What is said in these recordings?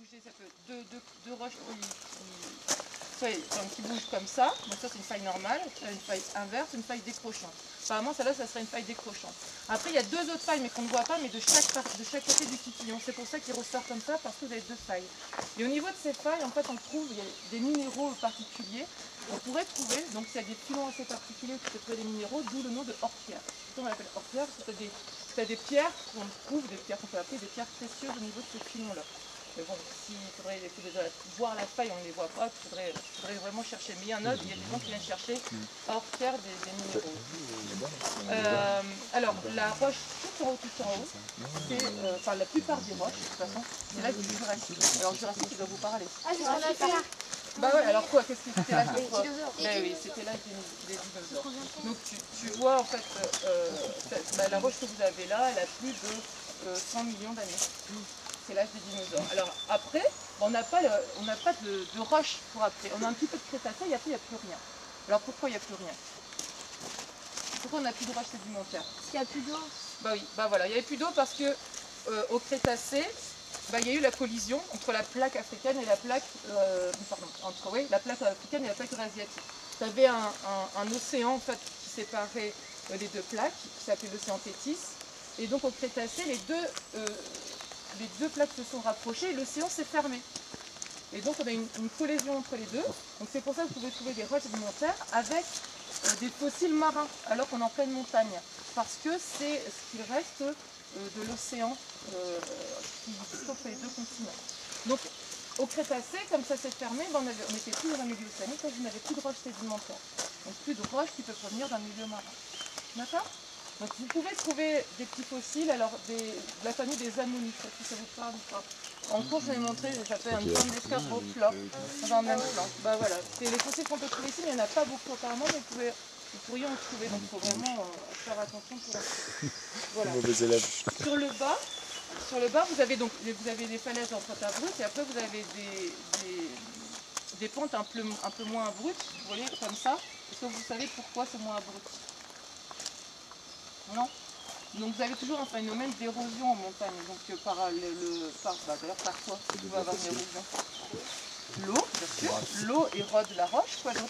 bouger, ça peut deux roches qui bougent comme ça. Donc ça c'est une faille normale, une faille inverse, une faille décrochante. Apparemment celle-là ça serait une faille décrochante. Après il y a deux autres failles mais qu'on ne voit pas, mais de chaque côté du titillon. C'est pour ça qu'il ressort comme ça, parce que vous avez deux failles. Et au niveau de ces failles, en fait on trouve il y a des minéraux particuliers. On pourrait trouver, donc s'il y a des filons assez particuliers, tu peux trouver des minéraux, d'où le nom de hors-pierre. On l'appelle hors-pierre parce que tu as des pierres qu'on trouve, des pierres qu'on peut appeler des pierres précieuses au niveau de ce filon-là. Mais bon, s'il faudrait voir la faille, on ne les voit pas, il faudrait vraiment chercher. Mais il y en a, il y a des gens qui viennent chercher hors pierre des minéraux. Alors, la roche tout en haut, c'est, enfin la plupart des roches, de toute façon, c'est l'âge du Jurassique. Alors, Jurassique, il doit vous parler. Ah, c'est ce qu'on a fait là. Bah ouais, alors quoi, qu'est-ce que c'était l'âge des dinosaures? Ben oui, c'était l'âge des dinosaures. Donc, tu vois, en fait, la roche que vous avez là, elle a plus de 100 millions d'années. C'est l'âge des dinosaures. Alors après, on n'a pas de roche pour après. On a un petit peu de Crétacé et après il n'y a plus rien. Alors pourquoi il n'y a plus rien? Pourquoi on n'a plus de roche sédimentaire? Parce qu'il n'y a plus d'eau. Bah oui, bah voilà, il n'y avait plus d'eau parce que au Crétacé, il y a eu la collision entre la plaque africaine et la plaque, la plaque africaine et la plaque eurasiatique. Tu avais un océan en fait qui séparait les deux plaques, qui s'appelait l'océan Tétis. Et donc au Crétacé, les deux plaques se sont rapprochées et l'océan s'est fermé. Et donc on a une collision entre les deux. Donc c'est pour ça que vous pouvez trouver des roches sédimentaires avec des fossiles marins, alors qu'on est en pleine montagne. Parce que c'est ce qu'il reste de l'océan qui stocke les deux continents. Donc au Crétacé, comme ça s'est fermé, on n'était plus dans un milieu océanique, donc vous n'avez plus de roches sédimentaires. Donc plus de roches qui peuvent provenir d'un milieu marin. D'accord ? Donc vous pouvez trouver des petits fossiles, alors de la famille des ammonites, si ça vous parle ou pas. En cours, je vais montrer, ça s'appelle une forme d'escarpe au plat, dans un même plan. Bah voilà, c'est les fossiles qu'on peut trouver ici, mais il n'y en a pas beaucoup apparemment, mais vous pourriez en trouver, donc il faut vraiment faire attention pour ça. Voilà. Sur le bas, vous avez des falaises en pente abrupte, et après vous avez des pentes un peu moins abruptes, vous voyez, comme ça. Est-ce que vous savez pourquoi c'est moins abrupt? Non. Donc vous avez toujours un phénomène d'érosion en montagne. Donc d'ailleurs par quoi tu vas avoir une érosion? L'eau, bien sûr. L'eau érode la roche, quoi d'autre?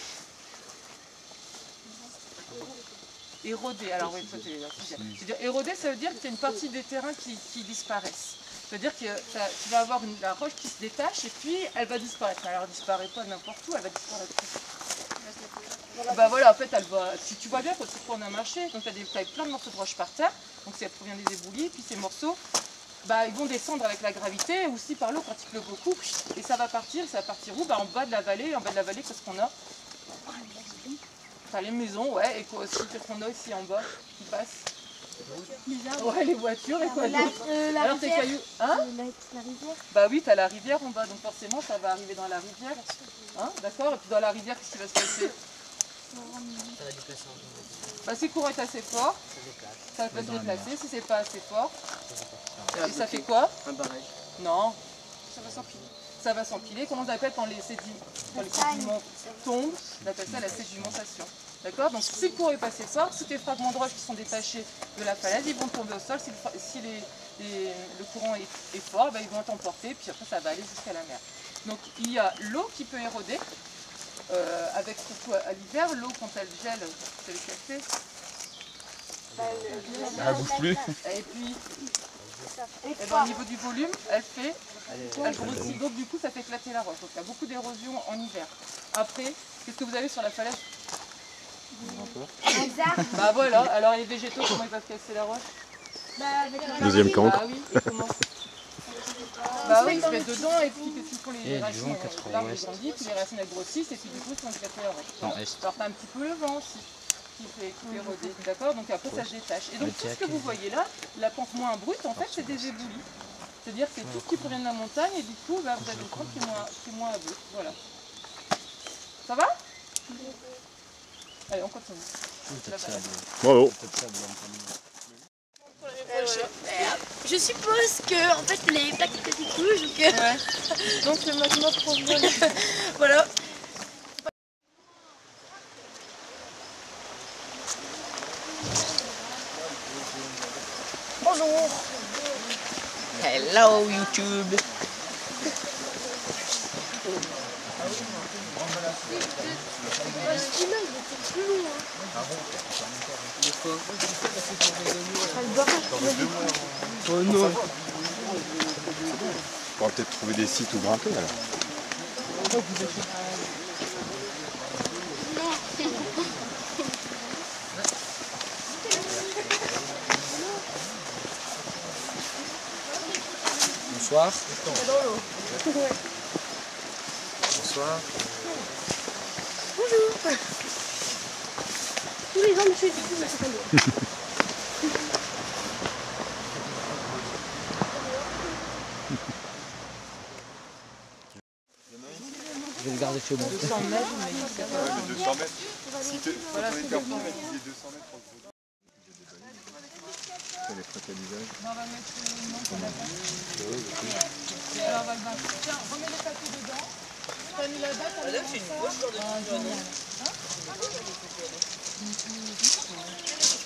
Éroder, alors oui, c'est-à-dire éroder, ça veut dire qu'il y a une partie des terrains qui disparaissent. C'est-à-dire que tu vas avoir la roche qui se détache et puis elle va disparaître. Alors elle ne disparaît pas n'importe où, elle va disparaître. Bah voilà, en fait, si tu vois bien quand tu prends un marché, donc tu as plein de morceaux de roche par terre, donc ça provient des éboulis, puis ces morceaux, ils vont descendre avec la gravité, aussi par l'eau quand il pleut beaucoup, et ça va partir où? En bas de la vallée, qu'est-ce qu'on a? Enfin, les maisons, ouais, et quoi aussi, qu'est-ce qu'on a ici en bas qui passe? Les arbres. Ouais, les voitures, et quoi d'autre? Alors tes cailloux, hein? La rivière. Bah oui, tu as la rivière en bas, donc forcément ça va arriver dans la rivière, hein, d'accord? Et puis dans la rivière, qu'est-ce qui va se passer? Ça va déplacer un peu. Si le courant est assez fort, ça va se déplacer. Si c'est pas assez fort, et ça fait quoi? Un barrage. Non, ça va s'empiler. Ça va s'empiler. Comment on appelle quand les sédiments tombent? On appelle ça la sédimentation. D'accord? Donc si le courant est pas assez fort, tous les fragments de roche qui sont détachés de la falaise, ils vont tomber au sol. Si le courant est fort, ils vont t'emporter, puis après ça va aller jusqu'à la mer. Donc il y a l'eau qui peut éroder. Avec surtout à l'hiver, l'eau quand elle gèle, c'est le café. Elle bouge plus. Et puis, au niveau du volume, elle grossit. Donc du coup, ça fait éclater la roche. Donc il y a beaucoup d'érosion en hiver. Après, qu'est-ce que vous avez sur la falaise? Bah voilà. Alors les végétaux, comment ils peuvent casser la roche? Deuxième camp. Ah oui. Et comment? Bah oui, ils se mettent dedans et puis qu'est-ce qu'ils font, les racines, l'arbre grandit, puis les racines elles grossissent et puis du coup ils font éclater la roche. Alors t'as un petit peu le vent aussi qui fait éroder, d'accord? Donc après ça se détache. Et donc tout ce que vous voyez là, la pente moins abrupte, en fait c'est des éboulis. C'est-à-dire que c'est tout ce qui provient de la montagne et du coup vous avez une pente qui est moins abrupte. Voilà. Ça va? Allez, on continue. Bravo. Je suppose que en fait les plaques étaient rouges ou que... Ouais. Donc le magma provient de... Voilà. Bonjour. Hello YouTube. Celui-là, il était plus long. Oh non. On va peut-être trouver des sites où grimper alors. Bonsoir. Bonsoir. Bonjour. Tous les gens me suivent ici, mais c'est pas lourd. Je vais le garder chez moi. 200 mètres, mais il s'est pas... 200 mètres. Si tu es permis de mettre 200 mètres pour le gros. Les prêtes à l'usage. On va mettre le nom qu'on a pas. Alors on va le battre. Tiens, remets les papiers dedans. T'as mis la date, t'as mis C'est une grosse fleur de jaune.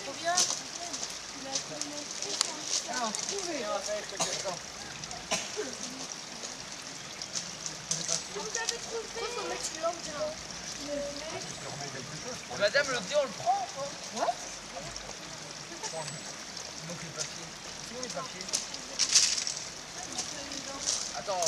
Trop bien. Alors, trouvez. Vous avez trouvé. Faut mettre une lampe dedans. Madame, le thé, on le prend ou pas? Ouais. Donc les papiers. Où les papiers? Attends,